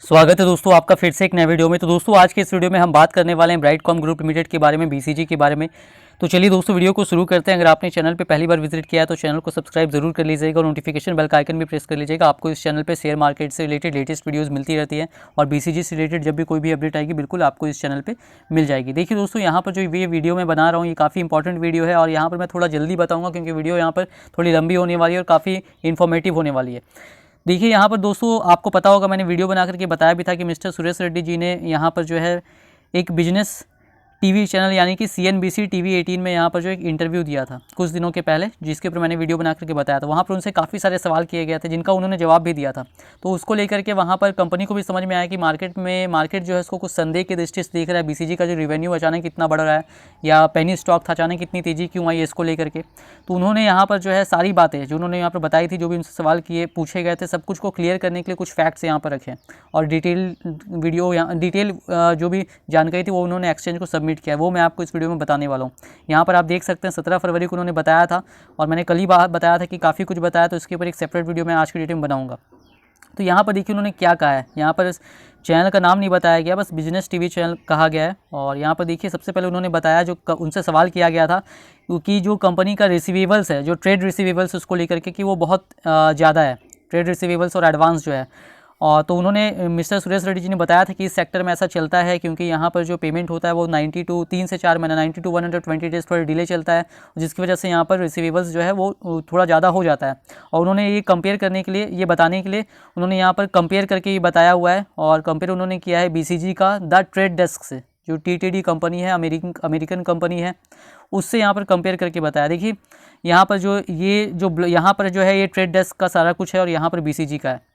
स्वागत है दोस्तों आपका फिर से एक नए वीडियो में। तो दोस्तों आज के इस वीडियो में हम बात करने वाले हैं ब्राइटकॉम ग्रुप लिमिटेड के बारे में, बीसीजी के बारे में। तो चलिए दोस्तों वीडियो को शुरू करते हैं। अगर आपने चैनल पे पहली बार विजिट किया है तो चैनल को सब्सक्राइब जरूर कर लीजिएगा और नोटिफिकेशन बेल का आइकन भी प्रेस कर लीजिएगा। आपको इस चैनल पर शेयर मार्केट से रिलेटेड लेटेस्ट वीडियोज़ मिलती रहती है और बीसीजी से रिलेटेड जब भी कोई भी अपडेट आएगी बिल्कुल आपको इस चैनल पर मिल जाएगी। देखिए दोस्तों, यहाँ पर जो ये वीडियो मैं बना रहा हूँ ये काफ़ी इंपॉर्टेंट वीडियो है और यहाँ पर मैं थोड़ा जल्दी बताऊँगा क्योंकि वीडियो यहाँ पर थोड़ी लंबी होने वाली है और काफ़ी इन्फॉर्मेटिव होने वाली है। देखिए यहाँ पर दोस्तों आपको पता होगा, मैंने वीडियो बना करके बताया भी था कि मिस्टर सुरेश रेड्डी जी ने यहाँ पर जो है एक बिजनेस टीवी चैनल यानी कि CNBC TV 18 में यहाँ पर जो एक इंटरव्यू दिया था कुछ दिनों के पहले, जिसके ऊपर मैंने वीडियो बना करके बताया था। वहाँ पर उनसे काफ़ी सारे सवाल किए गए थे जिनका उन्होंने जवाब भी दिया था। तो उसको लेकर के वहाँ पर कंपनी को भी समझ में आया कि मार्केट जो है उसको कुछ संदेह की दृष्टि से देख रहा है। BCG का जो रेवेन्यू अचानक कितना बढ़ रहा है या पेनी स्टॉक था अचानक कितनी तेज़ी क्यों आई है इसको लेकर के। तो उन्होंने यहाँ पर जो है सारी बातें जो उन्होंने यहाँ पर बताई थी, जो भी उनसे सवाल किए पूछे गए थे, सब कुछ को क्लियर करने के लिए कुछ फैक्ट्स यहाँ पर रखे और डिटेल जो भी जानकारी थी वो उन्होंने एक्सचेंज को सबमिट किया, वो मैं आपको इस वीडियो में बताने वाला हूँ। यहाँ पर आप देख सकते हैं 17 फरवरी को उन्होंने बताया था और मैंने कल ही बताया था कि काफ़ी कुछ बताया, तो इसके ऊपर एक सेपरेट वीडियो मैं आज की डेट में बनाऊँगा। तो यहाँ पर देखिए उन्होंने क्या कहा है, यहाँ पर चैनल का नाम नहीं बताया गया, बस बिजनेस टीवी चैनल कहा गया है। और यहाँ पर देखिए सबसे पहले उन्होंने बताया, जो उनसे सवाल किया गया था क्योंकि जो कंपनी का रिसीवेबल्स है, जो ट्रेड रिसीवेबल्स उसको लेकर के कि वो बहुत ज़्यादा है, ट्रेड रिसीवेबल्स और एडवांस जो है। और तो उन्होंने मिस्टर सुरेश रेड्डी जी ने बताया था कि इस सेक्टर में ऐसा चलता है क्योंकि यहाँ पर जो पेमेंट होता है वो 3 से 4 महीना 90 to 120 डेज़ थोड़ा डिले चलता है, जिसकी वजह से यहाँ पर रिसीवेबल्स जो है वो थोड़ा ज़्यादा हो जाता है। और उन्होंने ये कंपेयर करने के लिए, ये बताने के लिए उन्होंने यहाँ पर कंपेयर करके ये बताया हुआ है और कंपेयर उन्होंने किया है BCG का द ट्रेड डेस्क से, जो TTD कंपनी है, अमेरिकन कंपनी है, उससे यहाँ पर कंपेयर करके बताया। देखिए यहाँ पर यहाँ पर जो है ये ट्रेड डेस्क का सारा कुछ है और यहाँ पर BCG का है।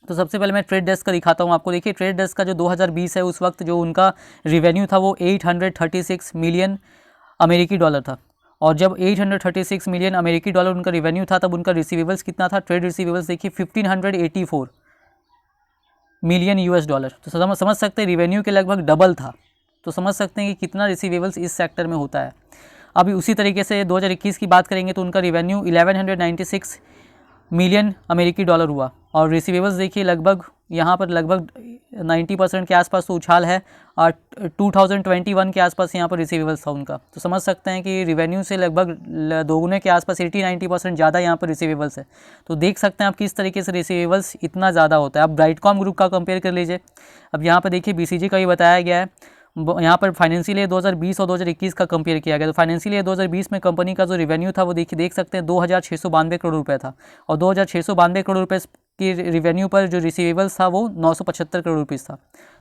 तो सबसे पहले मैं ट्रेड डेस्क का दिखाता हूँ आपको। देखिए ट्रेड डेस्क का जो 2020 है उस वक्त जो उनका रिवेन्यू था वो 836 मिलियन अमेरिकी डॉलर था। और जब 836 मिलियन अमेरिकी डॉलर उनका रिवेन्यू था तब उनका रिसीवेबल्स कितना था, ट्रेड रिसीवेबल्स देखिए 1584 मिलियन US डॉलर। तो समझ सकते हैं रिवेन्यू के लगभग डबल था। तो समझ सकते हैं कि कितना रिसीवेबल्स इस सेक्टर में होता है। अभी उसी तरीके से 2021 की बात करेंगे तो उनका रिवेन्यू 1196 मिलियन अमेरिकी डॉलर हुआ और रिसीवेबल्स देखिए लगभग यहाँ पर लगभग 90% के आसपास तो उछाल है और 2021 के आसपास यहाँ पर रिसीवेबल्स था उनका। तो समझ सकते हैं कि रिवेन्यू से लगभग दोगुने के आसपास 80-90% ज़्यादा यहाँ पर रिसीवेबल्स है। तो देख सकते हैं आप किस तरीके से रिसीवेबल्स इतना ज़्यादा होता है। आप ब्राइटकॉम ग्रुप का कंपेयर कर लीजिए। अब यहाँ पर देखिए BCG का ही बताया गया है, यहाँ पर फाइनेंशियल ईयर 2020 और 2021 का कंपेयर किया गया। तो फाइनेंशियल ईयर 2020 में कंपनी का जो रेवेन्यू था वो देख सकते हैं 2692 करोड़ रुपए था और 2692 करोड़ रुपए की रिवेन्यू पर जो रिसीवेबल्स था वो 975 करोड़ रुपीज़ था।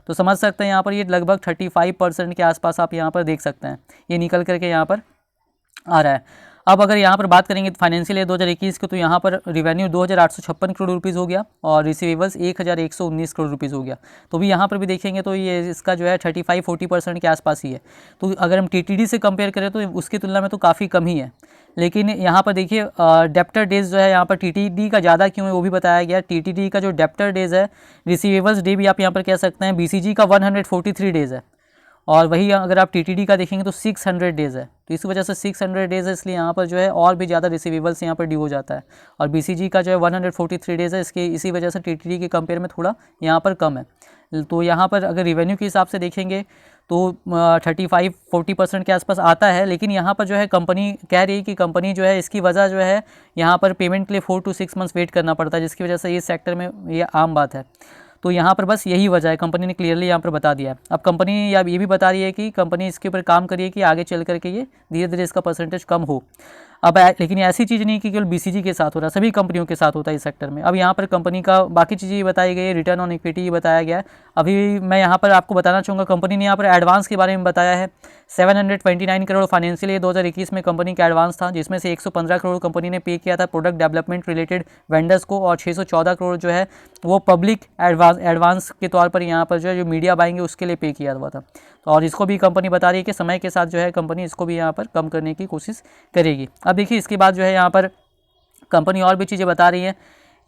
तो समझ सकते हैं यहाँ पर ये लगभग 35% के आसपास आप यहाँ पर देख सकते हैं, ये निकल करके यहाँ पर आ रहा है। अब अगर यहाँ पर बात करेंगे फाइनेंशियल ईयर 2021 को तो यहाँ पर रिवेन्यू 2856 करोड़ रुपीज़ हो गया और रिसीवेबल्स 1119 करोड़ रुपीज़ हो गया। तो भी यहाँ पर भी देखेंगे तो ये इसका जो है 35-40% के आसपास ही है। तो अगर हम TTD से कंपेयर करें तो उसकी तुलना में तो काफ़ी कम ही है। लेकिन यहाँ पर देखिए डेप्टर डेज जो है यहाँ पर TTD का ज़्यादा क्यों है वो भी बताया गया। TTD का जो डेप्टर डेज है, रिसीवेबल्स डे भी आप यहाँ पर कह सकते हैं, BCG का 143 डेज़ है और वही अगर आप TTD का देखेंगे तो 600 डेज़ है। तो इस वजह से 600 डेज़ है, इसलिए यहाँ पर जो है और भी ज़्यादा रिसीवेबल्स यहाँ पर ड्यू हो जाता है और BCG का जो है 143 डेज़ है, इसी वजह से TTD के कंपेयर में थोड़ा यहाँ पर कम है। तो यहाँ पर अगर रिवेन्यू के हिसाब से देखेंगे तो 35-40% के आसपास आता है। लेकिन यहाँ पर जो है कंपनी कह रही है कि कंपनी जो है इसकी वजह जो है यहाँ पर पेमेंट के लिए 4 to 6 मंथ्स वेट करना पड़ता है, जिसकी वजह से इस सेक्टर में ये आम बात है। तो यहाँ पर बस यही वजह है, कंपनी ने क्लियरली यहाँ पर बता दिया है। अब कंपनी या ये भी बता रही है कि कंपनी इसके ऊपर काम करिए कि आगे चल करके ये धीरे धीरे इसका परसेंटेज कम हो। अब लेकिन ऐसी चीज़ नहीं कि केवल BCG के साथ हो रहा है, सभी कंपनियों के साथ होता है इस सेक्टर में। अब यहाँ पर कंपनी का बाकी चीज़ें बताई गई है, रिटर्न ऑन इक्विटी बताया गया है। अभी मैं यहाँ पर आपको बताना चाहूँगा कंपनी ने यहाँ पर एडवांस के बारे में बताया है। 729 करोड़ फाइनेंशियल ईयर 2021 में कंपनी का एडवांस था, जिसमें से 115 करोड़ कंपनी ने पे किया था प्रोडक्ट डेवलपमेंट रिलेटेड वेंडर्स को और 614 करोड़ जो है वो पब्लिक एडवांस के तौर पर यहाँ पर जो है जो मीडिया बाइंग है उसके लिए पे किया हुआ था। तो और इसको भी कंपनी बता रही है कि समय के साथ जो है कंपनी इसको भी यहाँ पर कम करने की कोशिश करेगी। अब देखिए इसके बाद जो है यहाँ पर कंपनी और भी चीज़ें बता रही है।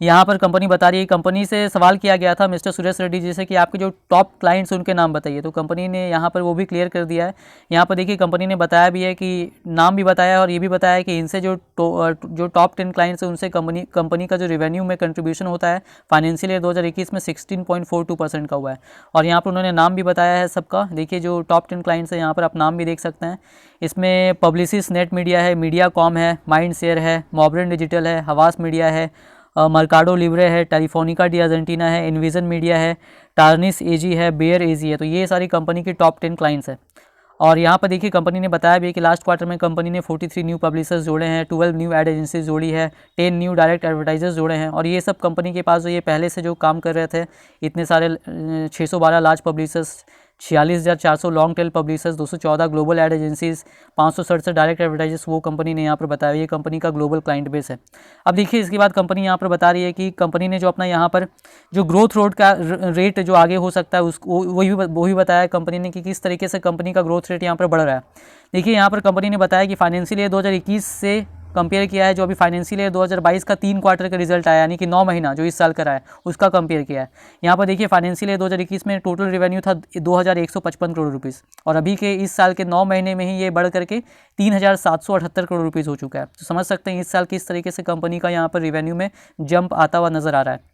यहाँ पर कंपनी बता रही है, कंपनी से सवाल किया गया था मिस्टर सुरेश रेड्डी जी से कि आपके जो टॉप क्लाइंट्स उनके नाम बताइए, तो कंपनी ने यहाँ पर वो भी क्लियर कर दिया है। यहाँ पर देखिए कंपनी ने बताया भी है कि नाम भी बताया है और ये भी बताया है कि इनसे जो टॉप 10 क्लाइंट्स हैं उनसे कंपनी का जो रेवेन्यू में कंट्रीब्यूशन होता है फाइनेंशियल ईयर 2021 में 16.42% का हुआ है। और यहाँ पर उन्होंने नाम भी बताया है सबका। देखिए जो टॉप 10 क्लाइंट्स हैं यहाँ पर आप नाम भी देख सकते हैं। इसमें पब्लिसिस नेट मीडिया है, मीडिया कॉम है, माइंड शेयर है, मॉब्रेन डिजिटल है, हवास मीडिया है, मर्काडो लिब्रे है, टेलीफोनिका डी अर्जेंटीना है, इन्विजन मीडिया है, टार्निस एजी है, बेयर एजी है। तो ये सारी कंपनी की टॉप 10 क्लाइंट्स है। और यहाँ पर देखिए कंपनी ने बताया भी है कि लास्ट क्वार्टर में कंपनी ने 43 न्यू पब्लिशर्स जोड़े हैं, 12 न्यू एड एजेंसीज जोड़ी है, 10 न्यू डायरेक्ट एडवर्टाइजर्स जोड़े हैं। और ये सब कंपनी के पास जो ये पहले से जो काम कर रहे थे इतने सारे 612 large publishers, 46,400 long tail publishers, 214 global ad agencies, 567 direct advertisers, वो कंपनी ने यहाँ पर बताया। ये कंपनी का ग्लोबल क्लाइंट बेस है। अब देखिए इसके बाद कंपनी यहाँ पर बता रही है कि कंपनी ने जो अपना यहाँ पर जो ग्रोथ रेट जो आगे हो सकता है उसको वही बताया कंपनी ने कि किस तरीके से कंपनी का ग्रोथ रेट यहाँ पर बढ़ रहा है। देखिए यहाँ पर कंपनी ने बताया कि फाइनेंशियल ईयर 2021 से कंपेयर किया है, जो अभी फाइनेंशियल ईयर 2022 का 3 क्वार्टर का रिजल्ट आया यानी कि 9 महीना जो इस साल का रहा है उसका कंपेयर किया है। यहाँ पर देखिए फाइनेंशियल ईयर 2021 में टोटल रेवेन्यू था 2155 करोड़ रुपीज़ और अभी के इस साल के 9 महीने में ही ये बढ़ करके 3778 करोड़ रुपीज़ हो चुका है। तो समझ सकते हैं इस साल किस तरीके से कंपनी का यहाँ पर रेवेन्यू में जंप आता हुआ नज़र आ रहा है।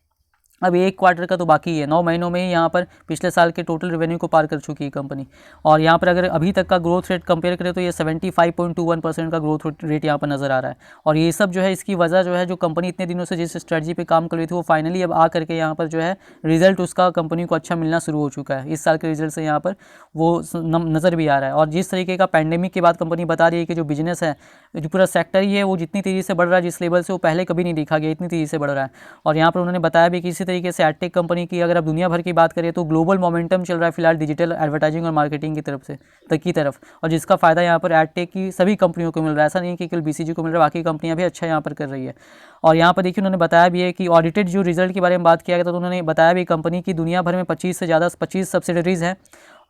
अब एक क्वार्टर का तो बाकी है, 9 महीनों में ही यहाँ पर पिछले साल के टोटल रेवेन्यू को पार कर चुकी है कंपनी। और यहाँ पर अगर अभी तक का ग्रोथ रेट कंपेयर करें तो ये 75.21% का ग्रोथ रेट यहाँ पर नज़र आ रहा है। और ये सब जो है इसकी वजह जो है जो कंपनी इतने दिनों से जिस स्ट्रेटजी पे काम कर रही थी वो फाइनली अब आ करके यहाँ पर जो है रिजल्ट उसका कंपनी को अच्छा मिलना शुरू हो चुका है। इस साल के रिजल्ट से यहाँ पर वो नज़र भी आ रहा है। और जिस तरीके का पैंडेमिक के बाद कंपनी बता रही है कि जो बिजनेस है, जो पूरा सेक्टर ही है, वो जितनी तेज़ी से बढ़ रहा है, जिस लेवल से वो पहले कभी नहीं देखा गया, इतनी तेज़ी से बढ़ रहा है। और यहाँ पर उन्होंने बताया भी कि इसी तरीके से एडटेक कंपनी की अगर आप दुनिया भर की बात करें तो ग्लोबल मोमेंटम चल रहा है फिलहाल डिजिटल एडवर्टाइजिंग और मार्केटिंग की तरफ और जिसका फ़ायदा यहाँ पर एडटेक की सभी कंपनियों को मिल रहा है। ऐसा नहीं कि केवल बीसीजी को मिल रहा है, बाकी कंपनियां भी अच्छा यहाँ पर कर रही है। और यहाँ पर देखिए उन्होंने बताया भी है कि ऑडिटेड जो रिजल्ट के बारे में बात किया गया तो उन्होंने बताया भी कंपनी की दुनिया भर में 25 से ज़्यादा 25 सब्सिडरीज़ हैं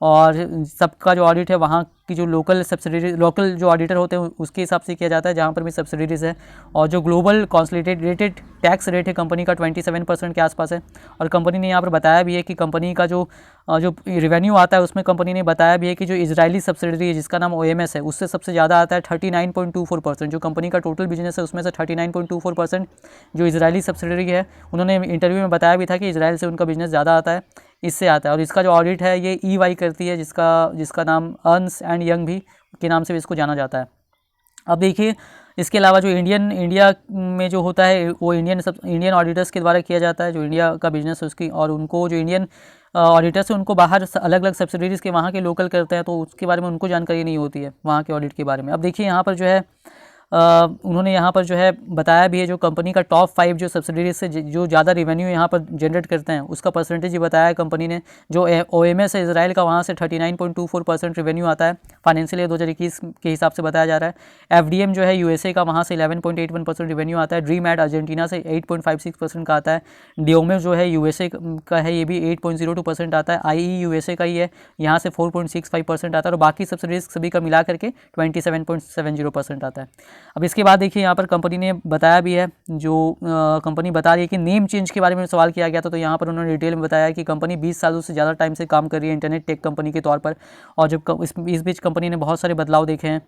और सबका जो ऑडिट है वहाँ की जो लोकल जो ऑडिटर होते हैं उसके हिसाब से किया जाता है जहाँ पर भी सब्सिडरीज़ है। और जो ग्लोबल कॉन्सोलिडेटेड टैक्स रेट है कंपनी का 27% के आसपास है। और कंपनी ने यहाँ पर बताया भी है कि कंपनी का जो रेवेन्यू आता है उसमें कंपनी ने बताया भी है कि जो इजरायली सब्सिडरी है जिसका नाम OMS है उससे सबसे ज़्यादा आता है 39.24%। जो कंपनी का टोटल बिजनेस है उसमें से 39.24% जो इजरायली सब्सिडरी है। उन्होंने इंटरव्यू में बताया भी था कि इजराइल से उनका बिजनेस ज़्यादा आता है, इससे आता है। और इसका जो ऑडिट है ये EY करती है जिसका नाम अर्न्स एंड यंग भी के नाम से भी इसको जाना जाता है। अब देखिए इसके अलावा जो इंडिया में जो होता है वो इंडियन ऑडिटर्स के द्वारा किया जाता है, जो इंडिया का बिजनेस है उसकी। और उनको जो इंडियन ऑडिटर्स है उनको बाहर अलग अलग सब्सिडरीज़ के वहाँ के लोकल करते हैं तो उसके बारे में उनको जानकारी नहीं होती है वहाँ के ऑडिट के बारे में। अब देखिए यहाँ पर जो है उन्होंने यहाँ पर जो है बताया भी है जो कंपनी का टॉप 5 जो सब्सिडरीज से जो ज़्यादा रेवेन्यू यहाँ पर जनरेट करते हैं उसका परसेंटेज ही बताया है कंपनी ने। जो OMS है इजराइल का वहाँ से 39.24% रेवेन्यू आता है फाइनेंशियल ईयर 2021 के हिसाब से बताया जा रहा है। FDM जो है USA का वहाँ से 11.81% रेवेन्यू आता है। ड्रीम एड अर्जेंटीना से 8.56% का आता है। डियोमे जो है USA का है ये भी 8.02% आता है। IE USA का ही है, यहाँ से 4.65% आता है। और बाकी सब्सिडरीज सभी का मिला करके 27.70% आता है। अब इसके बाद देखिए यहाँ पर कंपनी ने बताया भी है जो कंपनी बता रही है कि नेम चेंज के बारे में सवाल किया गया था तो यहाँ पर उन्होंने डिटेल में बताया कि कंपनी 20 सालों से ज़्यादा टाइम से काम कर रही है इंटरनेट टेक कंपनी के तौर पर। और जब इस बीच कंपनी ने बहुत सारे बदलाव देखे हैं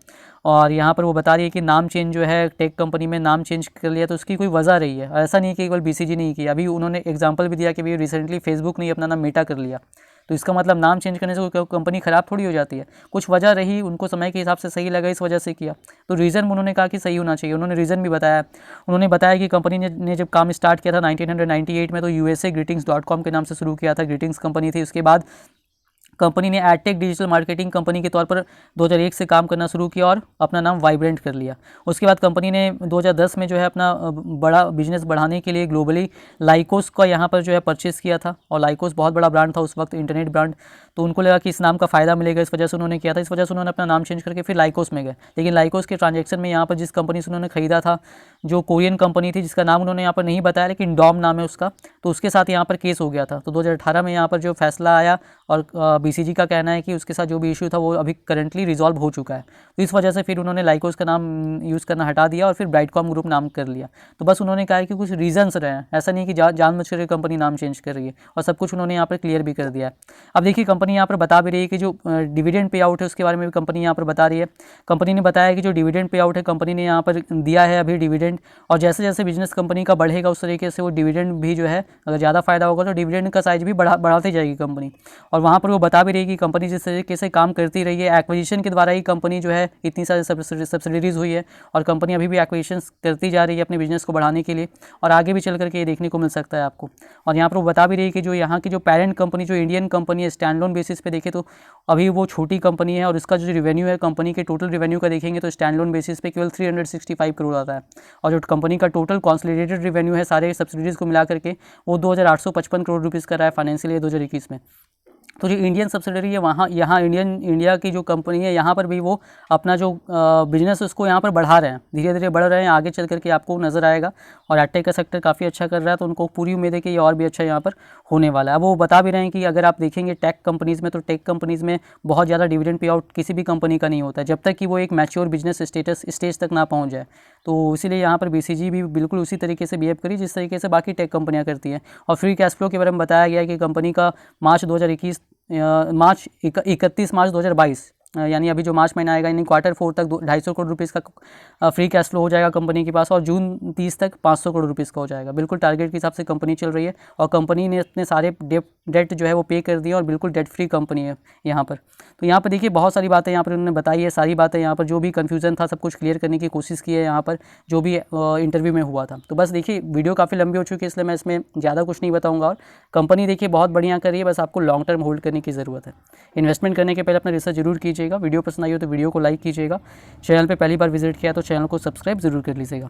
और यहाँ पर वो बता रही है कि नाम चेंज जो है टेक कंपनी में नाम चेंज कर लिया तो उसकी कोई वजह रही है। ऐसा नहीं कि केवल BCG नहीं की, अभी उन्होंने एग्जाम्पल भी दिया कि भाई रिसेंटली फेसबुक ने अपना नाम मेटा कर लिया। तो इसका मतलब नाम चेंज करने से कंपनी ख़राब थोड़ी हो जाती है, कुछ वजह रही, उनको समय के हिसाब से सही लगा इस वजह से किया। तो रीज़न उन्होंने कहा कि सही होना चाहिए, उन्होंने रीज़न भी बताया। उन्होंने बताया कि कंपनी ने जब काम स्टार्ट किया था 1998 में तो USA greetings.com के नाम से शुरू किया था, ग्रीटिंग्स कंपनी थी। उसके बाद कंपनी ने एडटेक डिजिटल मार्केटिंग कंपनी के तौर पर 2001 से काम करना शुरू किया और अपना नाम वाइब्रेंट कर लिया। उसके बाद कंपनी ने 2010 में जो है अपना बड़ा बिजनेस बढ़ाने के लिए ग्लोबली लाइकोस का यहाँ पर जो है परचेस किया था। और लाइकोस बहुत बड़ा ब्रांड था उस वक्त, इंटरनेट ब्रांड, तो उनको लगा कि इस नाम का फ़ायदा मिलेगा, इस वजह से उन्होंने किया था। इस वजह से उन्होंने अपना नाम चेंज करके फिर लाइकोस में गए। लेकिन लाइकोस के ट्रांजैक्शन में यहाँ पर जिस कंपनी से उन्होंने ख़रीदा था, जो कोरियन कंपनी थी जिसका नाम उन्होंने यहाँ पर नहीं बताया लेकिन डॉम नाम है उसका, तो उसके साथ यहाँ पर केस हो गया था। तो 2018 में यहाँ पर जो फैसला आया और BCG का कहना है कि उसके साथ जो भी इशू था वो अभी करंटली रिजॉल्व हो चुका है। तो इस वजह से फिर उन्होंने लाइकोस का नाम यूज़ करना हटा दिया और फिर ब्राइटकॉम ग्रुप नाम कर लिया। तो बस उन्होंने कहा है कि कुछ रीजंस रहे हैं, ऐसा नहीं कि जानबूझकर कंपनी नाम चेंज कर रही है, और सब कुछ उन्होंने यहाँ पर क्लियर भी कर दिया है। अब देखिए कंपनी यहाँ पर बता भी रही है कि जो डिविडेंड पे आउट है उसके बारे में भी कंपनी यहाँ पर बता रही है। कंपनी ने बताया कि जो डिविडेंड पे आउट है कंपनी ने यहाँ पर दिया है अभी डिविडेंड, और जैसे जैसे बिजनेस कंपनी का बढ़ेगा उस तरीके से वो डिविडेंड भी जो है अगर ज़्यादा फायदा होगा तो डिविडेंड का साइज भी बढ़ाती जाएगी कंपनी। और वहाँ पर वो बता भी रही है कि कंपनी जिस तरीके से काम करती रही है, एक्विजिशन के द्वारा ही कंपनी जो है इतनी सारी सब्सिडीज हुई है, और कंपनी अभी भी एक्विजिशन करती जा रही है अपने बिजनेस को बढ़ाने के लिए, और आगे भी चल करके ये देखने को मिल सकता है आपको। और यहाँ पर वो बता भी रही है कि जो यहाँ की जो पेरेंट कंपनी जो इंडियन कंपनी है स्टैंड लोन बेसिस पे देखें तो अभी वो छोटी कंपनी है, और इसका जो रेवेन्यू है कंपनी के टोटल रेवेन्यू का देखेंगे तो स्टैंड लोन बेसिस पे केवल 365 करोड़ आता है, और जो कंपनी का टोटल कॉन्सोलिडेटेड रेवेन्यू है सारे सब्सिडीज़ को मिला करके वो 2855 करोड़ रुपीज़ का रहा है फाइनेंशियल ईयर 2021 में। तो जो इंडियन सब्सिडरी है वहाँ यहाँ इंडिया की जो कंपनी है यहाँ पर भी वो अपना जो बिजनेस उसको यहाँ पर बढ़ा रहे हैं, धीरे धीरे बढ़ रहे हैं, आगे चल करके आपको नज़र आएगा। और एडटेक का सेक्टर काफ़ी अच्छा कर रहा है, तो उनको पूरी उम्मीद है कि ये और भी अच्छा यहाँ पर होने वाला है। अब वो बता भी रहे हैं कि अगर आप देखेंगे टेक कंपनीज़ में, तो टेक कंपनीज़ में बहुत ज़्यादा डिविडेंड पे आउट किसी भी कंपनी का नहीं होता है जब तक कि वो एक मैच्योर बिजनेस स्टेज तक ना पहुँच जाए। तो इसीलिए यहाँ पर BCG भी बिल्कुल उसी तरीके से बिहेव करी जिस तरीके से बाकी टेक कंपनियाँ करती हैं। और फ्री कैश फ्लो के बारे में बताया गया है कि कंपनी का मार्च 31 मार्च 2022 यानी अभी जो मार्च महीना आएगा यानी क्वार्टर 4 तक 250 करोड़ रुपीज़ का फ्री कैश फ्लो हो जाएगा कंपनी के पास, और जून 30 तक 500 करोड़ रुपीज़ का हो जाएगा। बिल्कुल टारगेट के हिसाब से कंपनी चल रही है, और कंपनी ने अपने सारे डेट जो है वो पे कर दिया, और बिल्कुल डेट फ्री कंपनी है यहाँ पर। तो यहाँ पर देखिए बहुत सारी बातें यहाँ पर उन्होंने बताई है, सारी बातें यहाँ पर जो भी कन्फ्यूज़न था सब कुछ क्लियर करने की कोशिश की है यहाँ पर जो भी इंटरव्यू में हुआ था। तो बस देखिए वीडियो काफ़ी लंबी हो चुकी है इसलिए मैं इसमें ज़्यादा कुछ नहीं बताऊँगा। और कंपनी देखिए बहुत बढ़िया कर रही है, बस आपको लॉन्ग टर्म होल्ड करने की ज़रूरत है। इन्वेस्टमेंट करने के पहले अपना रिसर्च जरूर कीजिएगा। वीडियो पसंद आई हो तो वीडियो को लाइक कीजिएगा। चैनल पे पहली बार विजिट किया तो चैनल को सब्सक्राइब जरूर कर लीजिएगा।